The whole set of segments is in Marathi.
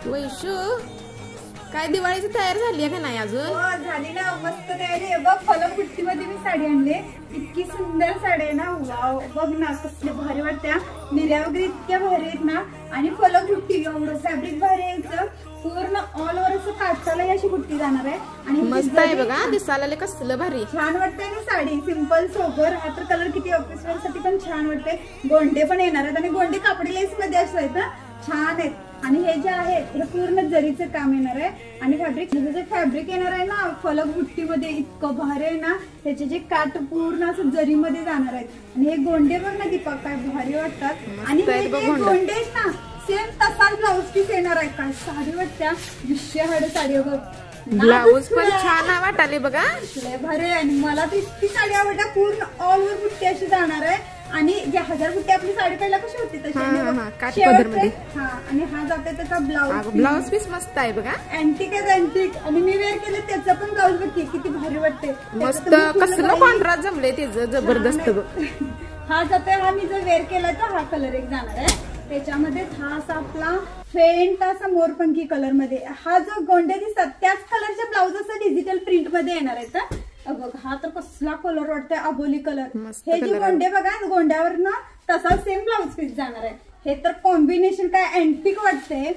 वैशू काय दिवाळीची तयारी झाली आहे का नाही अजून? हो झाली ना, मस्त तयारी आहे बघ. फलबुट्टी मध्ये मी साडी आणली, इतकी सुंदर साडी आहे ना. वाव बघ ना कसले भारी वाटत्या, निर्या वगैरे इतक्या भारी आहेत ना. आणि फलबुट्टी एवढं फॅब्रिक भारी यायचं, पूर्ण ऑल ओव्हर असं काठाला अशी बुट्टी जाणार आहे. आणि मस्त आहे बघा, दिसायला कसलं भारी छान वाटतंय ना साडी. सिंपल सोबर, हा तर कलर किती ऑफिस वेअर साठी पण छान वाटते. गोंडे पण येणार आहेत आणि गोंडे कापडी लेस मध्ये असतात ना, छान आहेत. आणि हे जे आहे हे पूर्ण जरीचं काम येणार आहे. आणि फॅब्रिक जे फॅब्रिक येणार आहे ना फलक बुट्टीमध्ये, इतकं भारी आहे ना. त्याचे जे काठ पूर्ण असं जरीमध्ये जाणार आहेत. आणि हे गोंडे बघ ना दीपक, काय भारी वाटतात. आणि हे गोंडे आहेत ना सेम तसाच ब्लाऊज पीस येणार आहे. काय साडी वाटत्या, विषय साडी बघ. ब्लाऊज पण छान वाटाले बघा, भारी. आणि मला तर इतकी साडी आवडल्या, पूर्ण ऑल ओव्हर बुट्टी अशी जाणार आहे. आणि जे 1000 बुट्टी आपली साडी पहिला कशी होती तशी. हा आणि हा जाते त्याचा ब्लाऊज पीस मस्त आहे बघा, अँटिक आहे अँटिक. आणि मी वेअर केलं त्याचं पण ब्लाऊज बघ किती भारी वाटते, मस्त कसलं कॉन्ट्रास्ट जमले त्याचं जबरदस्त बघ. हा जाते, हा मी जर वेअर केला तर हा कलर एक जाणार आहे त्याच्यामध्ये. हा असा आपला फेंट असा मोरपंखी कलर मध्ये. हा जो गोंडे दिसतात त्याच कलरचे ब्लाऊज असं डिजिटल प्रिंट मध्ये येणार आहे. बघ हा तर कसला कलर वाटतोय, अबोली कलर. हे जे गोंडे बघा गोंड्यावर ना तसा सेम ब्लाऊज पीस जाणार आहे. हे तर कॉम्बिनेशन काय अँटिक वाटते,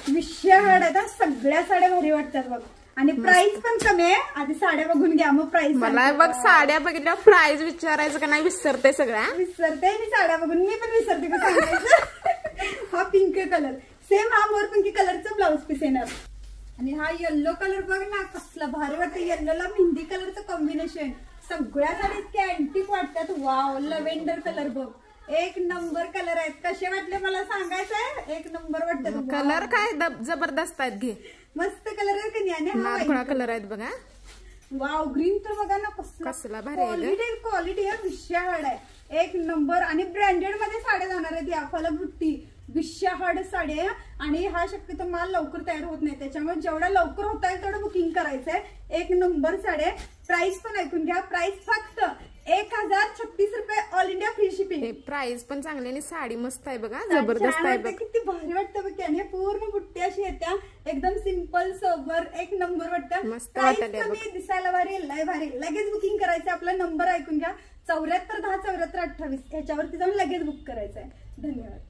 विषय आहे. सगळ्या साड्या भारी वाटतात बघ. आणि प्राइस पण कमी आहे. आधी साड्या बघून घ्या मग प्राइस. मला बघ साड्या बघितल्या प्राइस विचारायचं का नाही विसरते, सगळ्या विसरते मी साड्या बघून. मी पण विसरते का सांगायचं. हा पिंक कलर सेम, हा मोरपंखी कलरचा ब्लाऊज पीस येणार. आणि हा येल्लो कलर बघ ना कसला भारी वाटतं. येल्लोला मेहंदी कलरचं कॉम्बिनेशन. सगळ्या साड्या इतक्या अँटिक वाटतात. वाव, लव्हेंडर कलर बघ, एक नंबर कलर आहेत. कसे वाटले मला सांगायचंय, एक नंबर वाटतात. कलर काय जबरदस्त आहेत, घे मस्त कलर आहे की नाही. नारखोळा कलर आहेत बघा. वाव, ग्रीन तर बघा ना कसला भारी क्वालिटी आहे, विषयाड आहे एक नंबर. आणि ब्रँडेड मध्ये साड्या जाणार आहेत या फलबुट्टी, विषयाड साडी आहे. आणि हा शक्यतो माल लवकर तयार होत नाही, त्याच्यामुळे जेवढा लवकर होता येईल तेवढं बुकिंग करायचंय. एक नंबर साडी. प्राइस पण ऐकून घ्या, प्राइस फक्त 1036 रुपये, all India free shipping. Price पण चांगली आणि साडी मस्त आहे बघा, जबरदस्त आहे बघ. किती भारी वाटतं बघ. आणि पूर्ण बुट्टी अशी येत्या, एकदम सिंपल सोबर, एक नंबर वाटतं. मस्त वाटतं, दिसायला भारी, लय भारी. लगेच बुकिंग करायचं. आपला नंबर ऐकून घ्या, 7410 7428. ह्याच्यावरती जाऊन लगेच बुक करायचंय. धन्यवाद.